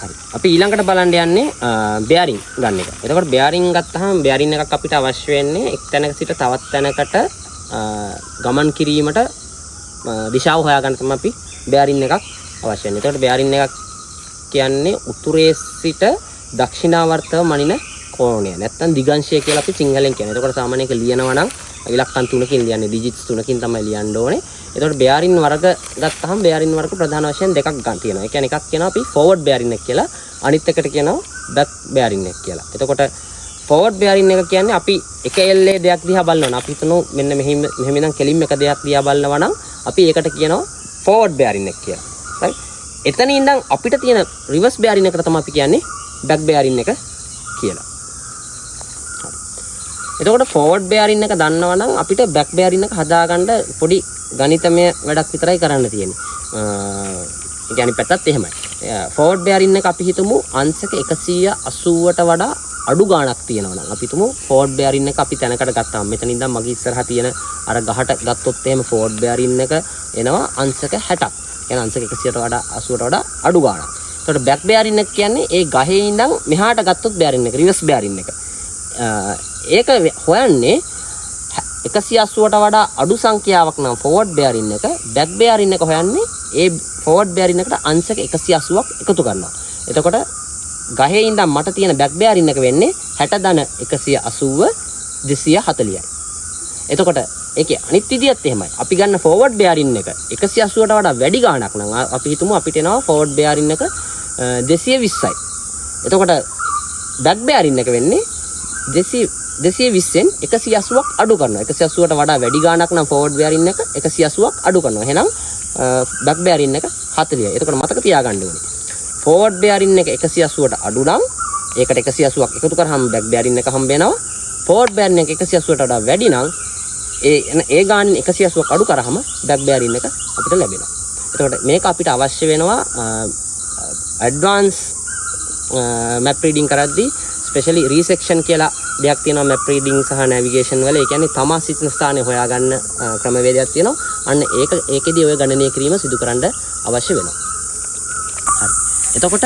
හරි. අපි ඊළඟට බලන්න යන්නේ බෙයාරින් ගන්න එක. එතකොට බෙයාරින් ගත්තාම බෙයාරින් එකක් අපිට අවශ්‍ය වෙන්නේ එක් තැනක සිට තවත් තැනකට ගමන් කිරීමට දිශාව හොයාගන්න තමයි අපි බෙයාරින් එකක් අවශ්‍ය වෙන්නේ. එතකොට බෙයාරින් එකක් කියන්නේ උතුරේ සිට දක්ෂිණාවර්තව මනින කෝණය. නැත්තම් දිගංශය කියලා අපි සිංහලෙන් කියන්නේ. එතකොට සාමාන්‍යයෙන් ඒක ලියනවා නම් ඉලක්කම් 3කින් ලියන්නේ, ඩිජිට්ස් 3කින් තමයි ලියන්න ඕනේ. එතකොට බෙයාරින් වර්ග ගත්තාම බෙයාරින් වර්ග ප්‍රධාන වශයෙන් දෙකක් ගන්න තියෙනවා. ඒ කියන්නේ එකක් කියනවා අපි ෆෝවර්ඩ් බෙයාරින් එක කියලා, අනිත් එකට කියනවා බැක් බෙයාරින් එක කියලා. එතකොට ෆෝවර්ඩ් බෙයාරින් එක කියන්නේ අපි එක එල්ලේ දෙයක් දිහා බලනවා නම් අපි හිතමු මෙන්න මෙහෙම ඉඳන් කෙලින්ම එක දෙයක් දිහා බලනවා නම් අපි ඒකට කියනවා ෆෝවර්ඩ් බෙයාරින් එක කියලා. right? එතන ඉඳන් අපිට තියෙන රිවර්ස් බෙයාරින් එකට තමයි අපි කියන්නේ බැක් බෙයාරින් එක කියලා. එතකොට ෆෝවර්ඩ් බෙයාරින් එක දන්නවා නම් අපිට බැක් බෙයාරින් එක හදාගන්න පොඩි ගණිතමය වැඩක් විතරයි කරන්න තියෙන්නේ. ඒ කියන්නේ පැත්තත් එහෙමයි. ෆෝවර්ඩ් බෙයාරින් එක අපි හිතමු අංශක 180ට වඩා අඩු ගාණක් තියෙනවා නම් අපි හිතමු ෆෝවර්ඩ් බෙයාරින් එක අපි තැනකට ගත්තාම මෙතන ඉඳන් මගේ ඉස්සරහා තියෙන අර ගහට ගත්තොත් එහෙම ෆෝවර්ඩ් බෙයාරින් එක එනවා අංශක 60ක්. කියන්නේ අංශක 180ට වඩා අඩු ගාණක්. එතකොට බැක් බෙයාරින් එක කියන්නේ ඒ ගහේ ඉඳන් මෙහාට ගත්තොත් බෙයාරින් එක රිවර්ස් බෙයාරින් එක. ඒක හොයන්නේ 180ට වඩා අඩු සංඛ්‍යාවක් නම් ෆෝවර්ඩ් බෙයාරින් එක, බැක් බෙයාරින් එක හොයන්නේ ඒ ෆෝවර්ඩ් බෙයාරින් එකට අංශක 180ක් එකතු කරනවා. එතකොට ගහේ ඉඳන් මට තියෙන බැක් බෙයාරින් එක වෙන්නේ 60 180 240යි. එතකොට ඒකේ අනිත් විදියත් එහෙමයි. අපි ගන්න ෆෝවර්ඩ් බෙයාරින් එක 180ට වඩා වැඩි ගාණක් නම් අපි හිතමු අපිට එනවා ෆෝවර්ඩ් බෙයාරින් එක 220යි. එතකොට බැක් බෙයාරින් එක වෙන්නේ 220න් 180ක් අඩු කරනවා. 180ට වඩා වැඩි ගාණක් නම් ෆෝවර්ඩ් බෙයාරින් එක 180ක් අඩු කරනවා. එහෙනම් බැක් බෙයාරින් එක 40යි. එතකොට මතක තියාගන්න ඕනේ. ෆෝවර්ඩ් බෙයාරින් එක 180ට අඩු නම් ඒකට 180ක් එකතු කරාම බැක් බෙයාරින් එක හම්බ වෙනවා. ෆෝවර්ඩ් බෙයාරින් එක 180ට වඩා වැඩි නම් ඒ ගානින් 180ක් අඩු කරාම බැක් බෙයාරින් එක අපිට ලැබෙනවා. එතකොට මේක අපිට අවශ්‍ය වෙනවා ඇඩ්වාන්ස් මැප් රීඩින් කරද්දී ස්පෙෂලි රීසෙක්ෂන් කියලා දෙයක් තියෙනවා මැප් රීඩින් සහ නැවිගේෂන් වල. ඒ කියන්නේ තමා සිටින ස්ථානය හොයාගන්න ක්‍රමවේදයක් තියෙනවා. අන්න ඒකෙදී ඔය ගණනය කිරීම සිදු කරන්න අවශ්‍ය වෙනවා. හරි. එතකොට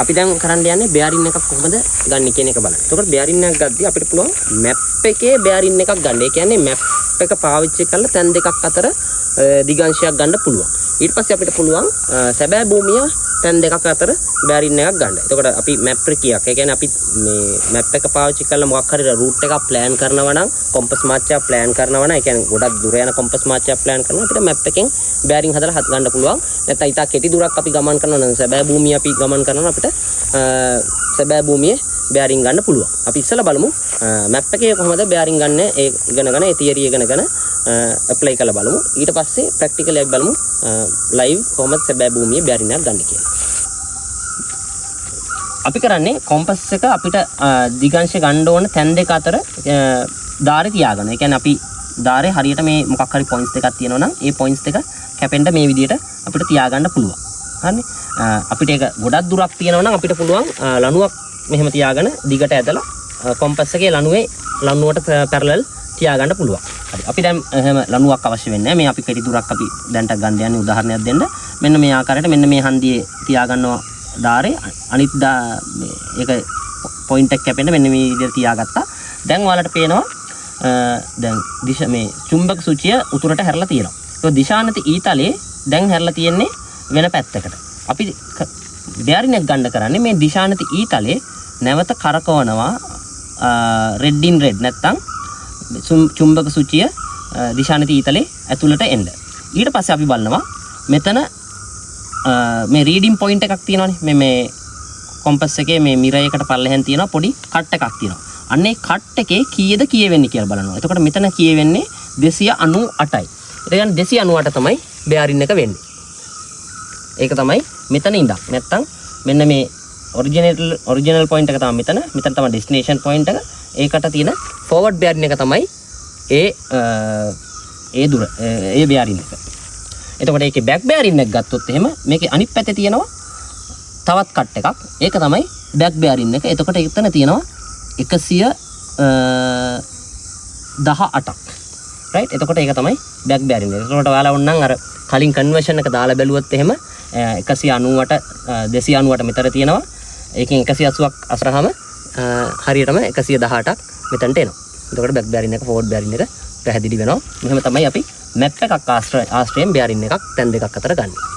අපි දැන් කරන්න යන්නේ බෙයාරින් එකක් කොහොමද ගන්න කියන එක බලන්න. එතකොට බෙයාරින් එකක් ගද්දී අපිට පුළුවන් මැප් එකේ බෙයාරින් එකක් ගන්න. ඒ කියන්නේ මැප් එක පාවිච්චි කරලා තැන් දෙකක් අතර දිගංශයක් ගන්න පුළුවන්. ඊට පස්සේ අපිට පුළුවන් සැබෑ භූමිය තැන් දෙකක් අතර බෙයාරින් එකක් ගන්න. එතකොට අපි මැප් එකක්. ඒ කියන්නේ අපි මේ මැප් එක පාවිච්චි කරලා මොකක් හරි රූට් එකක් ප්ලෑන් කරනවා නම් කොම්පස් මාච්චයක් ප්ලෑන් කරනවා නම් ඒ කියන්නේ ගොඩක් දුර යන කොම්පස් මාච්චයක් ප්ලෑන් කරනවා අපිට මැප් එකෙන් බෙයාරින් හදලා හත් ගන්න පුළුවන්. නැත්නම් ඊට කෙටි දුරක් අපි ගමන් කරනවා නම් සැබෑ භූමිය අපි ගමන් කරනවා අපිට සැබෑ භූමියේ බෙයාරින් ගන්න පුළුවන්. අපි ඉස්සෙල්ලා බලමු මැප් එකේ කොහොමද බෙයාරින් ගන්න ඒ ඉගෙනගෙන ඒ තියරි ඉගෙනගෙන ඇප්ලයි කරලා බලමු. ඊට පස්සේ ප්‍රැක්ටිකලි අපි බලමු ලයිව් කොහොමද සැබෑ භූමියේ බෙයාරින් එකක් ගන්න කියලා. අපි කරන්නේ කොම්පස් එක අපිට දිගංශ ගන්න ඕන තැන් දෙක අතර ධාරය තියාගන්න. ඒ කියන්නේ අපි ධාරේ හරියට මේ මොකක් හරි පොයින්ට්ස් දෙකක් තියෙනවා නම් ඒ පොයින්ට්ස් දෙක කැපෙන්න මේ විදිහට අපිට තියාගන්න පුළුවන්. හරිනේ. අපිට ඒක ගොඩක් දුරක් තියෙනවා නම් අපිට පුළුවන් ලණුවක් මෙහෙම තියාගෙන දිගට ඇදලා කොම්පස් එකේ ලණුවට පැරලල් තියාගන්න පුළුවන්. හරි. අපි දැන් එහෙම ලණුවක් අවශ්‍ය වෙන්නේ නැහැ. මේ අපි කෙටි දුරක් අපි දැන්ට ගන්න යන්නේ උදාහරණයක් දෙන්න. මෙන්න මේ ආකාරයට මෙන්න මේ හන්දියේ තියාගන්නවා ධාරේ අනිත් ඒක පොයින්ට් එක කැපෙන්න මෙන්න මේ විදිහට තියාගත්තා. දැන් ඔයාලට පේනවා දැන් මේ චුම්බක සූචිය උතුරට හැරලා තියෙනවා. ඒක දිශානති ඊතලයේ දැන් හැරලා තියෙන්නේ වෙන පැත්තකට. අපි බෙයාරින් එක ගන්න කරන්නේ මේ දිශානති ඊතලයේ නැවත කරකවනවා රෙඩ් ඉන් රෙඩ් නැත්තම් චුම්බක සූචිය දිශානති ඊතලයේ ඇතුළට එන්න. ඊට පස්සේ අපි බලනවා මෙතන මේ රීඩින් පොයින්ට් එකක් තියෙනවානේ මේ කොම්පස් එකේ මේ මිරයකට පල්ලෙහෙන් තියෙනවා පොඩි කට් එකක් තියෙනවා. අන්න ඒ කට් එකේ කීයද කියවෙන්නේ කියලා බලනවා. එතකොට මෙතන කියවෙන්නේ 298යි. ඒ කියන්නේ 298 තමයි බෙයාරින් එක වෙන්නේ. ඒක තමයි මෙතන ඉඳන්. නැත්තම් මෙන්න මේ ඔරිජිනල් පොයින්ට් එක තමයි මෙතන. මෙතන තමයි ඩෙස්ටිනේෂන් පොයින්ට් එක. ඒකට තියෙන ෆෝවර්ඩ් බෙයාරින් එක තමයි ඒ දුර ඒ බෙයාරින් එක. එතකොට ඒකේ බැක් බෙයාරින් එක ගත්තොත් එහෙම මේකේ අනිත් පැත්තේ තියෙනවා තවත් කට් එකක්. ඒක තමයි බැක් බෙයාරින් එක. එතකොට එතන තියෙනවා 118ක්. right? එතකොට ඒක තමයි බැක් බෑරින් එක. ඒකට ඔයාලා වුණනම් අර කලින් කන්වර්ෂන් එක දාලා බැලුවොත් එහෙම 190ට 290ට මෙතන තියෙනවා. ඒකෙන් 180ක් අසරහම හරියටම 118ක් මෙතනට එනවා. එතකොට බැක් බෑරින් එක ෆෝවර්ඩ් බෑරින් එක පැහැදිලි වෙනවා. මෙහෙම තමයි අපි මැප් එකක් ආශ්‍රයෙන් බෑරින් එකක් තැන් දෙකක් අතර ගන්න.